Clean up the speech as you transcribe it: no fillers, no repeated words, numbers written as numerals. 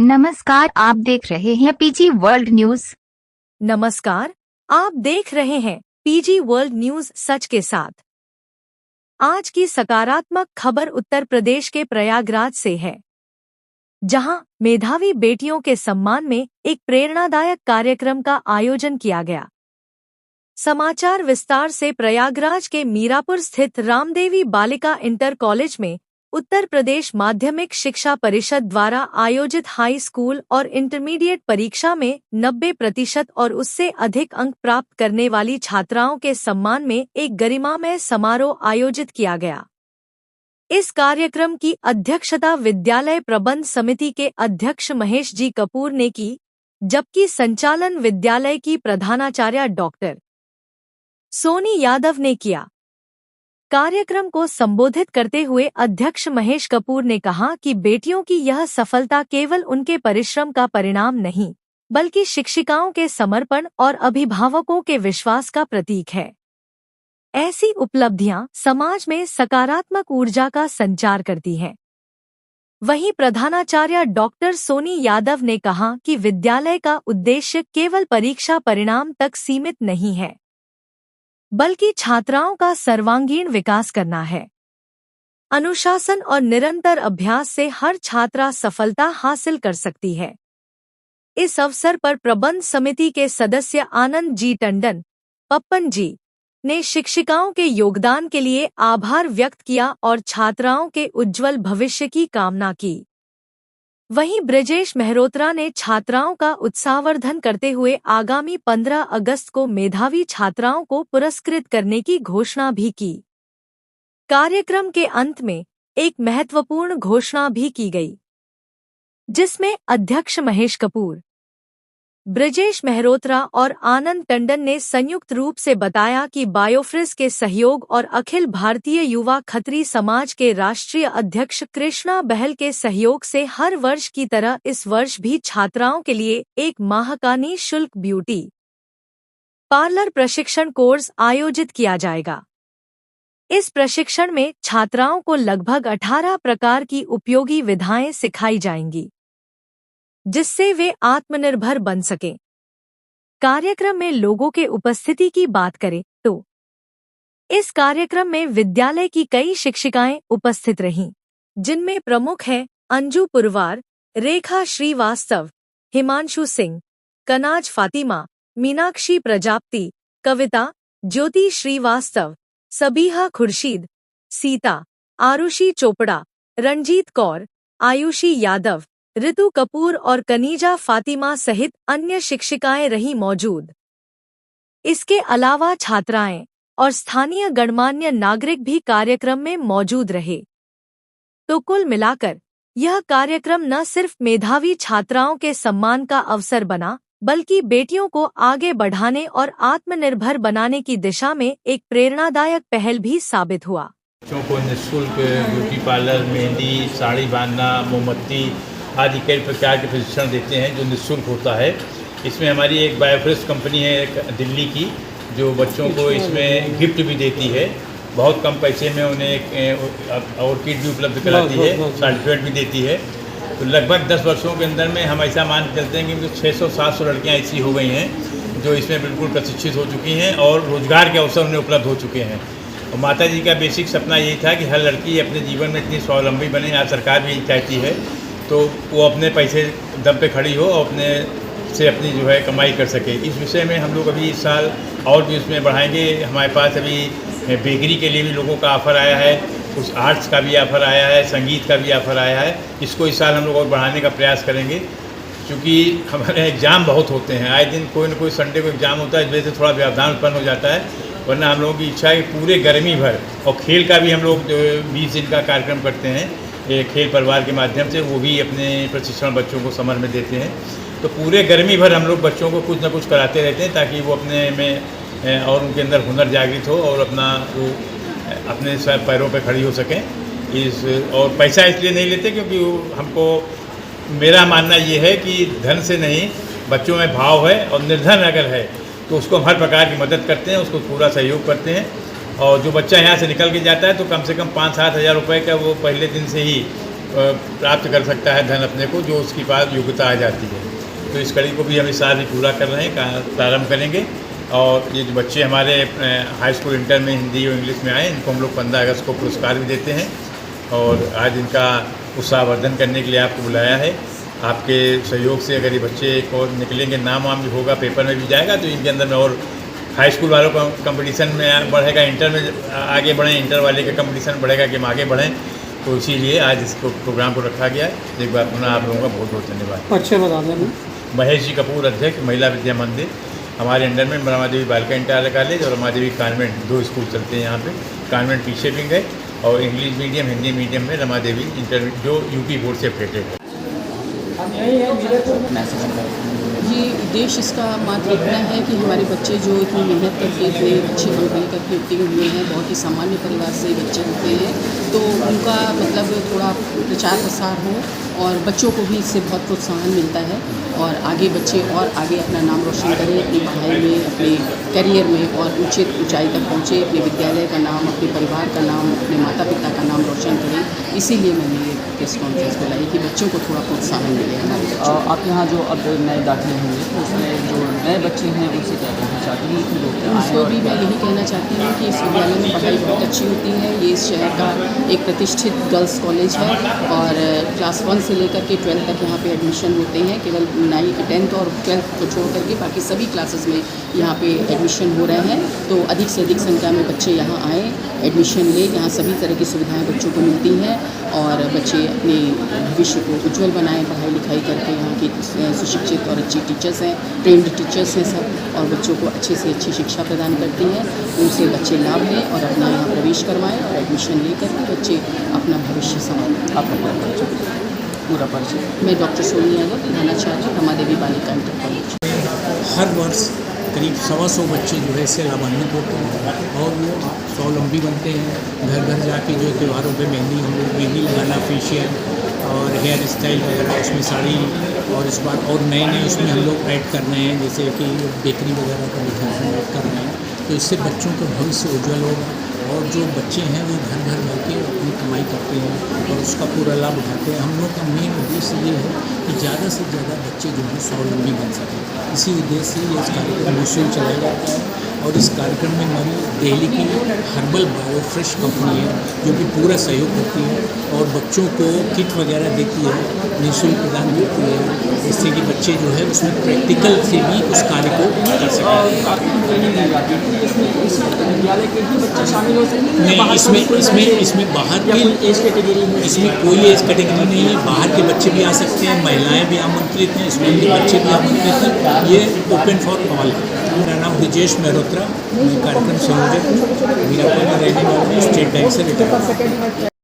नमस्कार, आप देख रहे हैं पीजी वर्ल्ड न्यूज। नमस्कार, आप देख रहे हैं पीजी वर्ल्ड न्यूज सच के साथ। आज की सकारात्मक खबर उत्तर प्रदेश के प्रयागराज से है, जहां मेधावी बेटियों के सम्मान में एक प्रेरणादायक कार्यक्रम का आयोजन किया गया। समाचार विस्तार से। प्रयागराज के मीरापुर स्थित रामदेवी बालिका इंटर कॉलेज में उत्तर प्रदेश माध्यमिक शिक्षा परिषद द्वारा आयोजित हाई स्कूल और इंटरमीडिएट परीक्षा में 90% और उससे अधिक अंक प्राप्त करने वाली छात्राओं के सम्मान में एक गरिमामय समारोह आयोजित किया गया। इस कार्यक्रम की अध्यक्षता विद्यालय प्रबंध समिति के अध्यक्ष महेश जी कपूर ने की, जबकि संचालन विद्यालय की प्रधानाचार्य डॉक्टर सोनी यादव ने किया। कार्यक्रम को संबोधित करते हुए अध्यक्ष महेश कपूर ने कहा कि बेटियों की यह सफलता केवल उनके परिश्रम का परिणाम नहीं, बल्कि शिक्षिकाओं के समर्पण और अभिभावकों के विश्वास का प्रतीक है। ऐसी उपलब्धियां समाज में सकारात्मक ऊर्जा का संचार करती हैं। वहीं प्रधानाचार्य डॉक्टर सोनी यादव ने कहा कि विद्यालय का उद्देश्य केवल परीक्षा परिणाम तक सीमित नहीं है, बल्कि छात्राओं का सर्वांगीण विकास करना है। अनुशासन और निरंतर अभ्यास से हर छात्रा सफलता हासिल कर सकती है। इस अवसर पर प्रबंध समिति के सदस्य आनंद जी टंडन, पप्पन जी ने शिक्षिकाओं के योगदान के लिए आभार व्यक्त किया और छात्राओं के उज्जवल भविष्य की कामना की। वहीं ब्रजेश मेहरोत्रा ने छात्राओं का उत्साहवर्धन करते हुए आगामी 15 अगस्त को मेधावी छात्राओं को पुरस्कृत करने की घोषणा भी की। कार्यक्रम के अंत में एक महत्वपूर्ण घोषणा भी की गई, जिसमें अध्यक्ष महेश कपूर, ब्रजेश मेहरोत्रा और आनंद टंडन ने संयुक्त रूप से बताया कि बायोफ्रिज के सहयोग और अखिल भारतीय युवा खत्री समाज के राष्ट्रीय अध्यक्ष कृष्णा बहल के सहयोग से हर वर्ष की तरह इस वर्ष भी छात्राओं के लिए एक माह का निःशुल्क ब्यूटी पार्लर प्रशिक्षण कोर्स आयोजित किया जाएगा। इस प्रशिक्षण में छात्राओं को लगभग 18 प्रकार की उपयोगी विधाएं सिखाई जाएंगी, जिससे वे आत्मनिर्भर बन सकें। कार्यक्रम में लोगों के उपस्थिति की बात करें तो इस कार्यक्रम में विद्यालय की कई शिक्षिकाएं उपस्थित रहीं, जिनमें प्रमुख हैं अंजू पुरवार, रेखा श्रीवास्तव, हिमांशु सिंह, कनाज फातिमा, मीनाक्षी प्रजापति, कविता, ज्योति श्रीवास्तव, सबीहा खुर्शीद, सीता, आरुषि चोपड़ा, रंजीत कौर, आयुषी यादव, ऋतु कपूर और कनीजा फातिमा सहित अन्य शिक्षिकाएं रही मौजूद। इसके अलावा छात्राएं और स्थानीय गणमान्य नागरिक भी कार्यक्रम में मौजूद रहे। तो कुल मिलाकर यह कार्यक्रम न सिर्फ मेधावी छात्राओं के सम्मान का अवसर बना, बल्कि बेटियों को आगे बढ़ाने और आत्मनिर्भर बनाने की दिशा में एक प्रेरणादायक पहल भी साबित हुआ। बच्चों को निःशुल्क ब्यूटी पार्लर, मेहंदी, साड़ी बांधना, मोमबत्ती आदि कई प्रकार के प्रशिक्षण देते हैं, जो निःशुल्क होता है। इसमें हमारी एक बायोफ्रेश कंपनी है एक दिल्ली की, जो बच्चों को इसमें गिफ्ट भी देती है। बहुत कम पैसे में उन्हें और किट भी उपलब्ध कराती है, सर्टिफिकेट भी देती है। तो लगभग 10 वर्षों के अंदर में हम ऐसा मान के चलते हैं कि 600-700 लड़कियाँ ऐसी हो गई हैं जो इसमें बिल्कुल प्रशिक्षित हो चुकी हैं और रोजगार के अवसर उन्हें उपलब्ध हो चुके हैं। और माता जी का बेसिक सपना यही था कि हर लड़की अपने जीवन में इतनी स्वावलंबी बने। आज सरकार भी यही चाहती है, तो वो अपने पैसे दम पे खड़ी हो और अपने से अपनी जो है कमाई कर सके। इस विषय में हम लोग अभी इस साल और भी उसमें बढ़ाएंगे। हमारे पास अभी बेकरी के लिए भी लोगों का ऑफ़र आया है, कुछ आर्ट्स का भी ऑफ़र आया है, संगीत का भी ऑफ़र आया है। इसको इस साल हम लोग और बढ़ाने का प्रयास करेंगे, क्योंकि हमारे एग्ज़ाम बहुत होते हैं। आए दिन कोई न कोई संडे को एग्ज़ाम होता है, इस वजह से थोड़ा व्यवधान उत्पन्न हो जाता है। वरना हम लोगों की इच्छा है कि पूरे गर्मी भर, और खेल का भी हम लोग 20 दिन का कार्यक्रम करते हैं खेल परिवार के माध्यम से, वो भी अपने प्रशिक्षण बच्चों को समर में देते हैं। तो पूरे गर्मी भर हम लोग बच्चों को कुछ न कुछ कराते रहते हैं, ताकि वो अपने में और उनके अंदर हुनर जागृत हो और अपना वो अपने पैरों पे खड़ी हो सकें। और पैसा इसलिए नहीं लेते क्योंकि हमको, मेरा मानना ये है कि धन से नहीं, बच्चों में भाव है और निर्धन अगर है तो उसको हम हर प्रकार की मदद करते हैं, उसको पूरा सहयोग करते हैं। और जो बच्चा यहाँ से निकल के जाता है तो कम से कम 5-7 हज़ार रुपये का वो पहले दिन से ही प्राप्त कर सकता है धन अपने को, जो उसके पास योग्यता आ जाती है। तो इस कड़ी को भी हम इस साल भी पूरा कर रहे हैं, प्रारंभ करेंगे। और ये जो बच्चे हमारे हाई स्कूल इंटर में हिंदी और इंग्लिश में आए, इनको हम लोग 15 अगस्त को पुरस्कार भी देते हैं। और आज इनका उत्साहवर्धन करने के लिए आपको बुलाया है। आपके सहयोग से अगर ये बच्चे एक और निकलेंगे, नाम वाम भी होगा, पेपर में भी जाएगा, तो इनके अंदर में और हाई स्कूल वालों का कंपटीशन में बढ़ेगा, इंटर में आगे बढ़ें, इंटर वाले का कंपटीशन बढ़ेगा कि हम आगे बढ़ें। तो इसीलिए आज इसको प्रोग्राम को रखा गया है। एक बार पुनः आप लोगों का बहुत बहुत धन्यवाद। अच्छे बता दें। महेश जी कपूर, अध्यक्ष, महिला विद्या मंदिर। हमारे अंडर में रमादेवी बालिका इंटर कॉलेज और रमादेवी कॉन्वेंट, 2 स्कूल चलते हैं यहाँ पे। कॉन्वेंट पीछे भी गए और इंग्लिश मीडियम, हिंदी मीडियम में रमादेवी इंटर, जो यूपी बोर्ड से अपडेटेड है। ये उद्देश्य इसका मात्र इतना है कि हमारे बच्चे जो इतनी मेहनत करके इतने अच्छे अंक लेकर के उत्तीर्ण हुए हैं, बहुत ही सामान्य परिवार से बच्चे होते हैं, तो उनका मतलब थोड़ा प्रचार प्रसार हो और बच्चों को भी इससे बहुत प्रोत्साहन मिलता है और आगे बच्चे और आगे अपना नाम रोशन करें अपनी पढ़ाई में, अपने करियर में और उचित ऊंचाई तक पहुँचे, अपने विद्यालय का नाम, अपने परिवार का नाम, अपने माता पिता का नाम रोशन करें। इसीलिए मैंने ये प्रेस कॉन्फ्रेंस बुलाई कि बच्चों को थोड़ा प्रोत्साहन मिले हमारे बच्चों को। आप यहाँ जो अब नए दाखिले होंगे तो उसमें जो नए बच्चे हैं उनसे क्या कहना चाहती हैं कि लोग उनको भी मैं यही कहना चाहती हूँ कि इस विद्यालय में पढ़ाई बहुत अच्छी होती है। ये इस शहर का एक प्रतिष्ठित गर्ल्स कॉलेज है और क्लास 1 से लेकर के 12 तक यहाँ पे एडमिशन होते हैं। केवल 10th और 12th को छोड़ करके बाकी सभी क्लासेस में यहाँ पे एडमिशन हो रहे हैं। तो अधिक से अधिक संख्या में बच्चे यहाँ आएँ, एडमिशन लें। यहाँ सभी तरह की सुविधाएँ बच्चों को मिलती हैं और बच्चे अपने भविष्य को उज्ज्वल बनाएं पढ़ाई लिखाई करके। यहाँ की सुशिक्षित और अच्छी टीचर्स हैं, ट्रेंड टीचर्स हैं सब, और बच्चों को अच्छे से अच्छी शिक्षा प्रदान करती हैं। उनसे बच्चे लाभ लें और अपना यहाँ प्रवेश करवाएं और एडमिशन लेकर के बच्चे अपना भविष्य संभालें। आपका पूरा परिचय? मैं डॉक्टर सोनी यादव, प्रधानाचार्य रमादेवी बालिका इंटर कॉलेज। हर वर्ष करीब 125 बच्चे जो है इससे लाभान्वित होते हैं और वो स्वावलंबी बनते हैं। घर घर जाके जो त्योहारों पे मेहंदी, हम लोग मेहंदी लगाना, फेशियल और हेयर स्टाइल वगैरह, उसमें साड़ी, और इस बार और नए नए उसमें हम लोग ऐड कर रहे हैं, जैसे कि बेकरी वगैरह का भी ऐड कर रहे हैं। तो इससे बच्चों का भविष्य उज्ज्वल होगा और जो बच्चे हैं वो घर घर जाके अपनी कमाई करते हैं और उसका पूरा लाभ उठाते हैं। हम लोग का मेन उद्देश्य ये है कि ज़्यादा से ज़्यादा बच्चे जो हैं स्वावलंबी बन सकें। इसी उद्देश्य से ये इस कार्यक्रम निःशुल्क चलाया जाता है और इस कार्यक्रम में हमारी दिल्ली की हर्बल बायोफ्रेश कंपनी है जो कि पूरा सहयोग करती है और बच्चों को किट वगैरह देती है, निःशुल्क प्रदान करती है, जिससे कि बच्चे जो है उसमें प्रैक्टिकल से भी उस कार्य को कर सकें। विद्यालय के ही बच्चे शामिल हो सकते हैं? नहीं, इसमें बाहर की एज कैटेगरी में इसमें कोई एज कैटेगरी नहीं है। बाहर के बच्चे भी आ सकते हैं, महिलाएं भी आमंत्रित हैं, स्कूल के बच्चे भी आमंत्रित हैं। ये ओपन फॉर ऑल है। मेरा नाम ब्रिजेश मेहरोत्रा, मैं कार्यक्रम संयोजक हूँ, मीरापुर में रहने वाला हूँ, स्टेट बैंक से रिटायर।